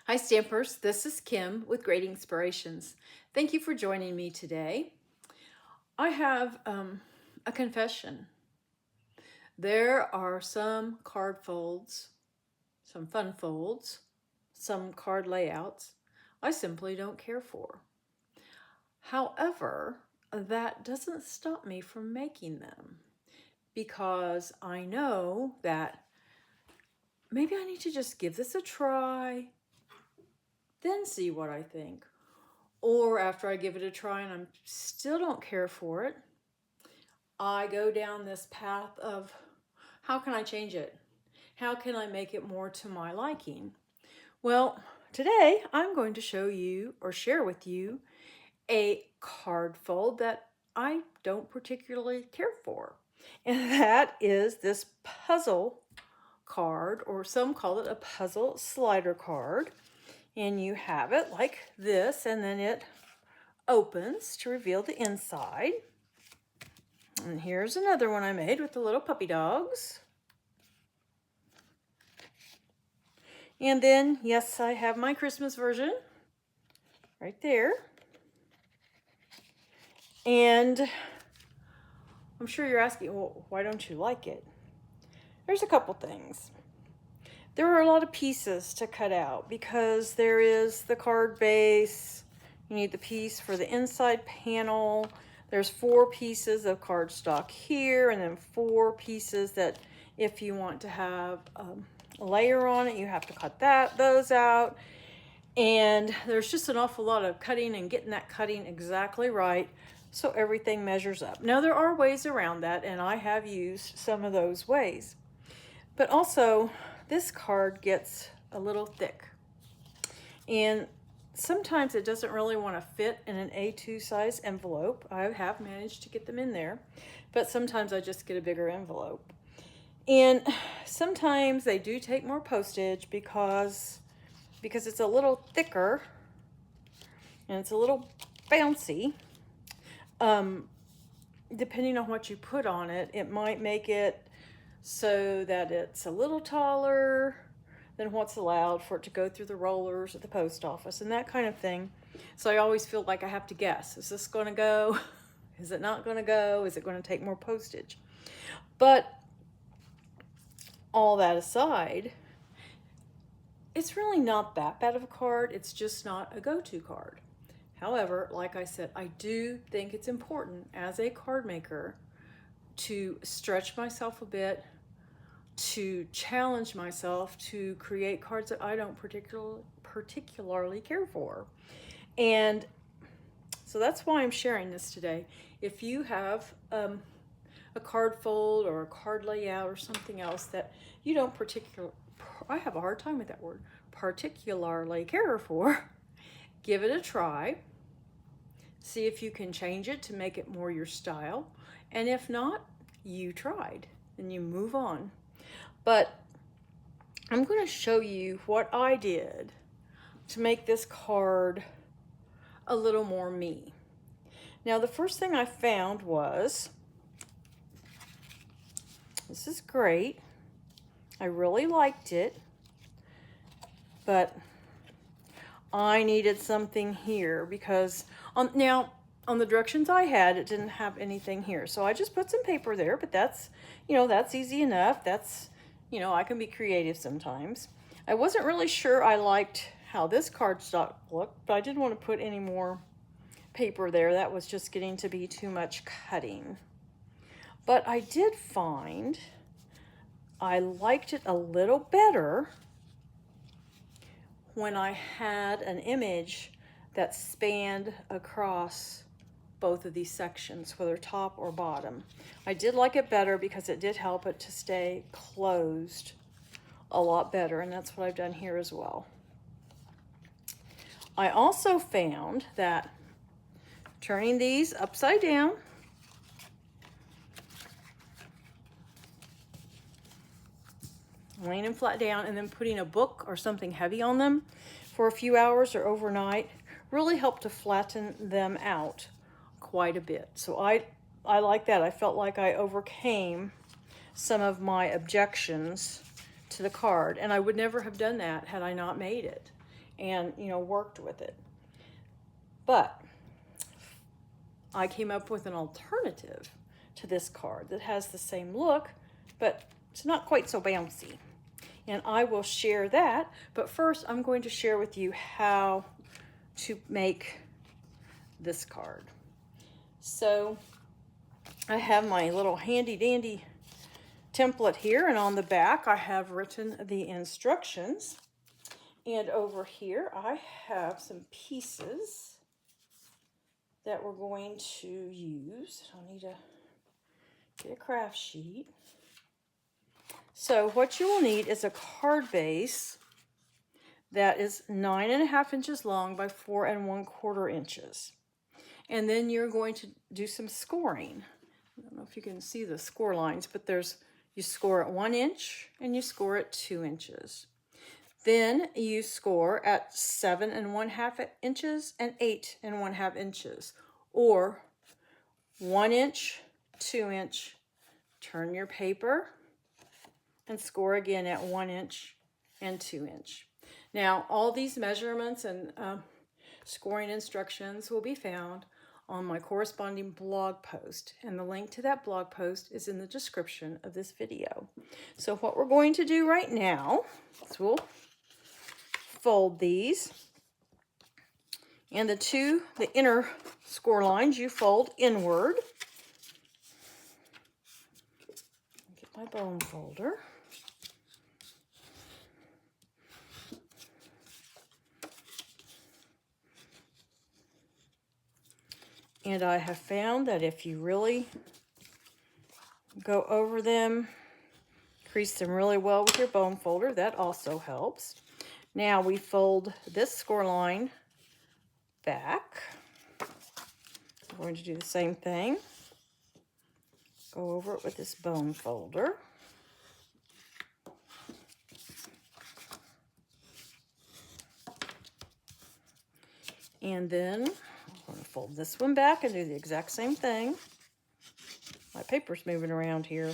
Hi Stampers, this is Kim with Great Inspirations. Thank you for joining me today. I have a confession. There are some card folds, some fun folds, some card layouts I simply don't care for. However, that doesn't stop me from making them because I know that maybe I need to just give this a try, then see what I think. Or after I give it a try and I still don't care for it, I go down this path of how can I change it? How can I make it more to my liking? Well, today I'm going to show you or share with you a card fold that I don't particularly care for. And that is this puzzle card, or some call it a puzzle slider card. And you have it like this, and then it opens to reveal the inside. And here's another one I made with the little puppy dogs. And then, yes, I have my Christmas version right there. And I'm sure you're asking, well, why don't you like it? There's a couple things. There are a lot of pieces to cut out because there is the card base. You need the piece for the inside panel. There's 4 pieces of cardstock here, and then 4 pieces that if you want to have a layer on it, you have to cut those out. And there's just an awful lot of cutting and getting that cutting exactly right so everything measures up. Now, there are ways around that, and I have used some of those ways. But also, this card gets a little thick. And sometimes it doesn't really want to fit in an A2 size envelope. I have managed to get them in there, but sometimes I just get a bigger envelope. And sometimes they do take more postage because it's a little thicker and it's a little bouncy. Depending on what you put on it, it might make it so that it's a little taller than what's allowed for it to go through the rollers at the post office and that kind of thing. So I always feel like I have to guess. Is this going to go? Is it not going to go? Is it going to take more postage? But all that aside, it's really not that bad of a card. It's just not a go-to card. However, like I said, I do think it's important as a card maker to stretch myself a bit, to challenge myself to create cards that I don't particularly care for. And so that's why I'm sharing this today. If you have a card fold or a card layout or something else that you don't I have a hard time with that word, particularly care for, give it a try. See if you can change it to make it more your style. And if not, you tried and you move on. But I'm going to show you what I did to make this card a little more me. Now, the first thing I found was, this is great. I really liked it, but I needed something here because now on the directions I had, it didn't have anything here. So I just put some paper there, but that's, that's easy enough. That's, I can be creative sometimes. I wasn't really sure I liked how this cardstock looked, but I didn't want to put any more paper there. That was just getting to be too much cutting. But I did find I liked it a little better when I had an image that spanned across both of these sections, whether top or bottom. I did like it better because it did help it to stay closed a lot better, and that's what I've done here as well. I also found that turning these upside down laying them flat down and then putting a book or something heavy on them for a few hours or overnight really helped to flatten them out quite a bit. So I like that. I felt like I overcame some of my objections to the card, and I would never have done that had I not made it. and, you know, worked with it. But I came up with an alternative to this card that has the same look, but it's not quite so bouncy. And I will share that, but first I'm going to share with you how to make this card. So I have my little handy dandy template here, and on the back I have written the instructions. And over here I have some pieces that we're going to use. I'll need to get a craft sheet. So what you will need is a card base that is 9.5 inches long by 4 1/4 inches. And then you're going to do some scoring. I don't know if you can see the score lines, but you score at 1 inch and you score at 2 inches. Then you score at 7 1/2 inches and 8 1/2 inches, or 1 inch, 2 inch, turn your paper and score again at 1 inch and 2 inch. Now, all these measurements and scoring instructions will be found on my corresponding blog post, and the link to that blog post is in the description of this video. So what we're going to do right now is we'll fold these, and the inner score lines you fold inward. Get my bone folder. And I have found that if you really go over them, crease them really well with your bone folder, that also helps. Now we fold this score line back. I'm going to do the same thing. Go over it with this bone folder. And then I'm going to fold this one back and do the exact same thing. My paper's moving around here.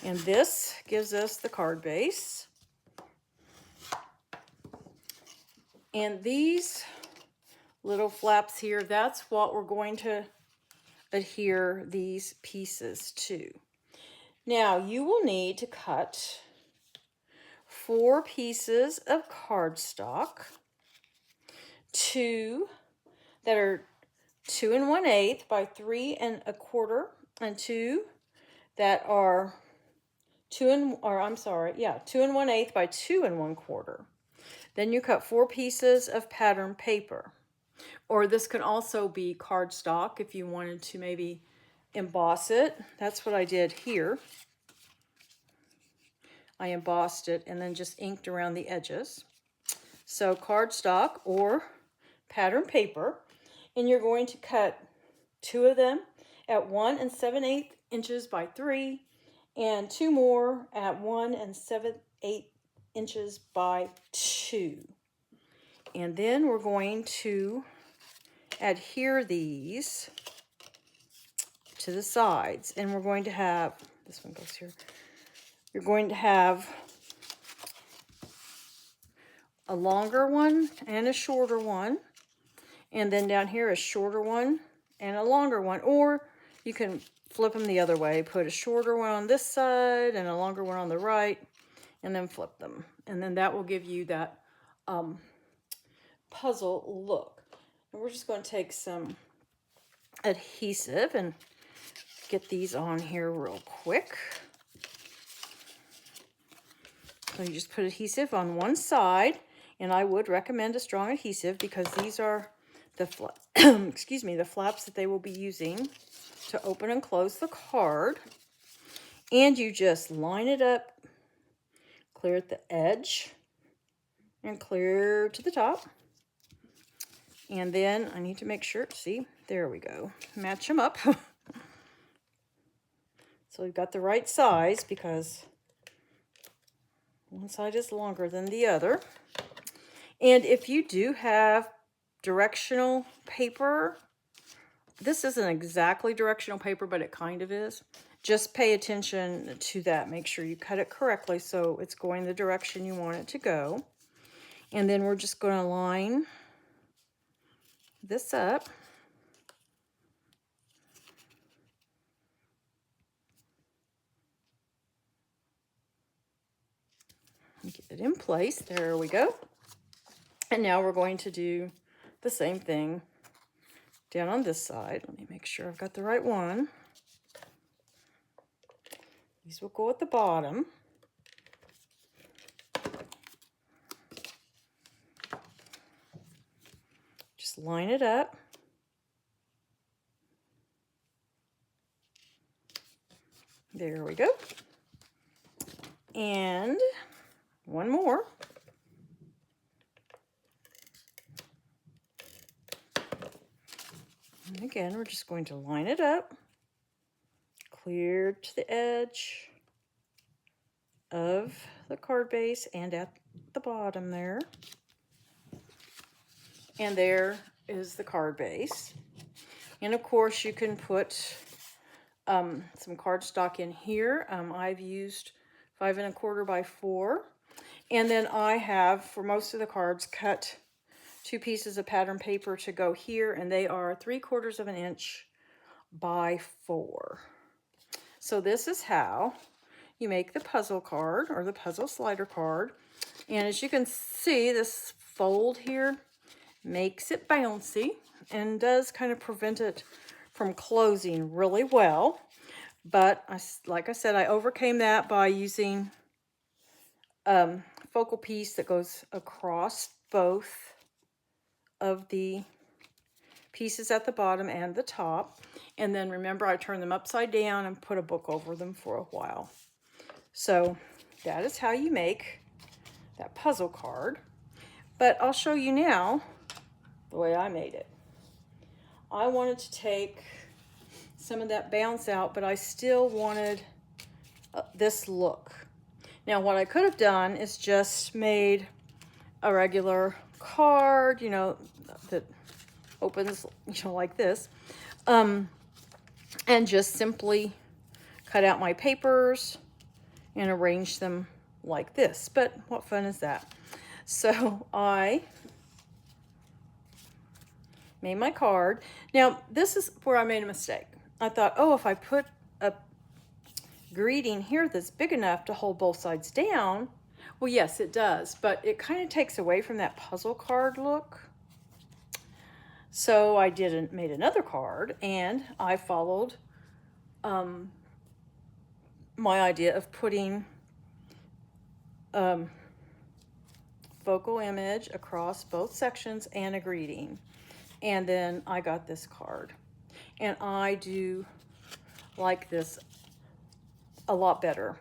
And this gives us the card base. And these little flaps here, that's what we're going to adhere these pieces to. Now, you will need to cut 4 pieces of cardstock, 2 that are 2 1/8 by 3 1/4, and 2 that are 2 1/8 by 2 1/4. Then you cut 4 pieces of pattern paper, or this can also be cardstock if you wanted to maybe emboss it. That's what I did here. I embossed it and then just inked around the edges. So cardstock or pattern paper, and you're going to cut 2 of them at 1 7/8 inches by 3, and 2 more at 1 7/8 inches by 2. And then we're going to adhere these to the sides, and we're going to have, this one goes here, you're going to have a longer one and a shorter one, and then down here a shorter one and a longer one, or you can flip them the other way, put a shorter one on this side and a longer one on the right, and then flip them, and then that will give you that puzzle look. And we're just going to take some adhesive and get these on here real quick. So you just put adhesive on one side, and I would recommend a strong adhesive because these are the the flaps that they will be using to open and close the card. And you just line it up, clear at the edge, and clear to the top. And then I need to make sure, see, there we go, match them up. So we've got the right size because one side is longer than the other. And if you do have directional paper this isn't exactly directional paper, but it kind of is. Just pay attention to that. Make sure you cut it correctly so it's going the direction you want it to go. And then we're just going to line this up. Get it in place. There we go. And now we're going to do the same thing down on this side. Let me make sure I've got the right one. These will go at the bottom. Just line it up. There we go. And one more. And again, we're just going to line it up, clear to the edge of the card base and at the bottom there. And there is the card base. And of course you can put some cardstock in here. I've used 5 1/4 by 4. And then I have, for most of the cards, cut 2 pieces of pattern paper to go here, and they are 3/4 of an inch by 4. So this is how you make the puzzle card, or the puzzle slider card. And as you can see, this fold here makes it bouncy and does kind of prevent it from closing really well. But like I said, I overcame that by using focal piece that goes across both of the pieces at the bottom and the top. And then remember, I turned them upside down and put a book over them for a while. So that is how you make that puzzle card. But I'll show you now the way I made it. I wanted to take some of that bounce out, but I still wanted this look. Now what I could have done is just made a regular card, you know, that opens, you know, like this, and just simply cut out my papers and arrange them like this. But what fun is that? So I made my card. Now this is where I made a mistake. I thought, oh, if I put a greeting here that's big enough to hold both sides down, well, yes, it does, but it kind of takes away from that puzzle card look. So I made another card, and I followed my idea of putting focal image across both sections and a greeting. And then I got this card. And I do like this a lot better.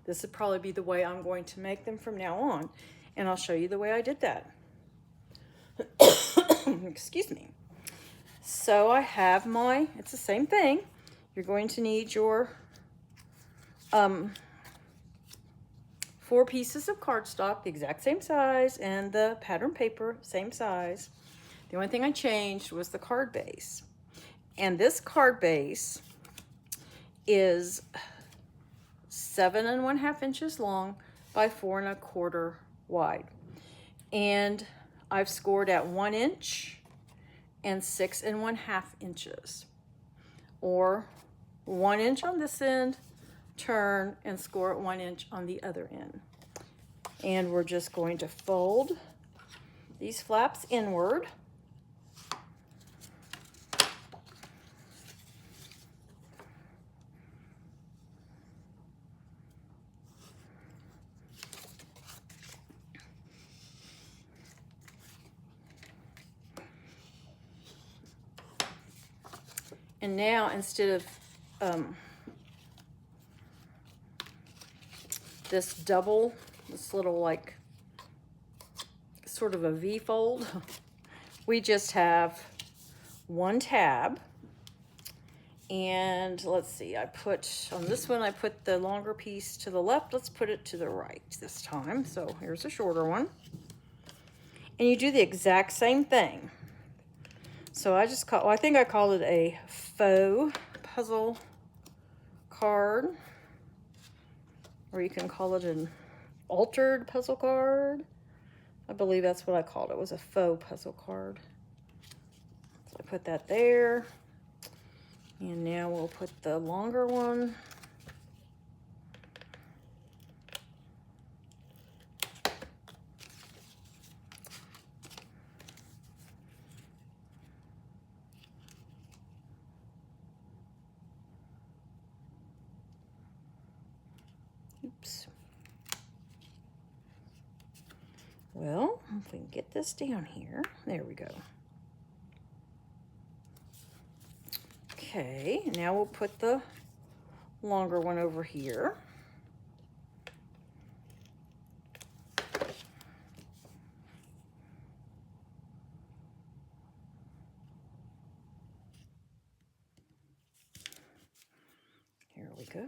This would probably be the way I'm going to make them from now on. And I'll show you the way I did that. Excuse me. So I have it's the same thing. You're going to need your 4 pieces of cardstock, the exact same size, and the pattern paper, same size. The only thing I changed was the card base. And this card base is 7 1/2 inches long by 4 1/4 wide. And I've scored at 1 inch and 6 1/2 inches. Or 1 inch on this end, turn and score at 1 inch on the other end. And we're just going to fold these flaps inward. And now, instead of this little like sort of a V fold, we just have one tab. And let's see, on this one I put the longer piece to the left. Let's put it to the right this time. So here's a shorter one. And you do the exact same thing. So I just call, well, I think I called it a faux puzzle card, or you can call it an altered puzzle card. I believe that's what I called it, was a faux puzzle card. So I put that there. And now we'll put the longer one. Oops. Well, if we can get this down here, there we go. Okay, now we'll put the longer one over here. Here we go.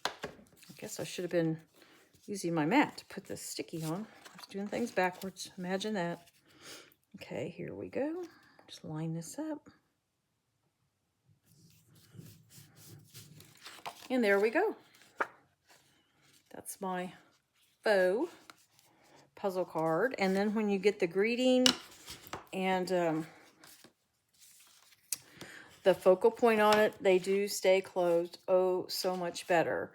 I guess I should have been using my mat to put the sticky on. I was doing things backwards. Imagine that. Okay, here we go. Just line this up. And there we go. That's my faux puzzle card. And then when you get the greeting and the focal point on it, they do stay closed oh so much better.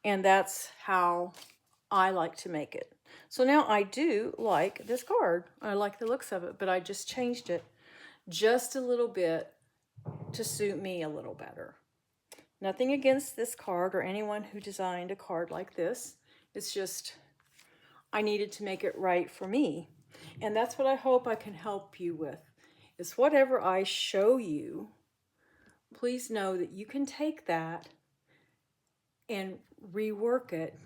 And that's how I like to make it. So now I do like this card. I like the looks of it, but I just changed it just a little bit to suit me a little better. Nothing against this card or anyone who designed a card like this. It's just I needed to make it right for me. And that's what I hope I can help you with. Is whatever I show you, please know that you can take that and rework it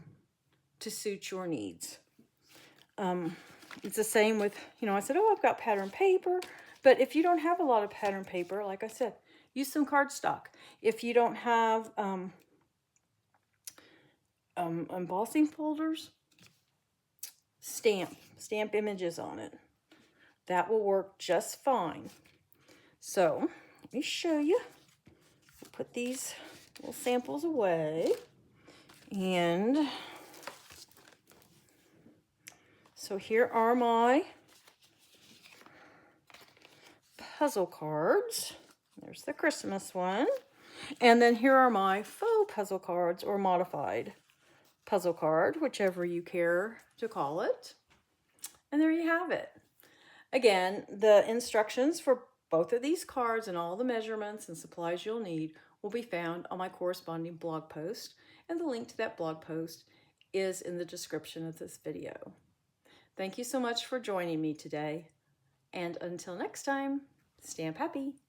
to suit your needs. It's the same with, I said, oh, I've got pattern paper. But if you don't have a lot of pattern paper, like I said, use some cardstock. If you don't have embossing folders, stamp images on it. That will work just fine. So let me show you. I'll put these little samples away. And so here are my puzzle cards. There's the Christmas one. And then here are my faux puzzle cards, or modified puzzle card, whichever you care to call it. And there you have it. Again, the instructions for both of these cards and all the measurements and supplies you'll need will be found on my corresponding blog post, and the link to that blog post is in the description of this video. Thank you so much for joining me today, and until next time, stamp happy!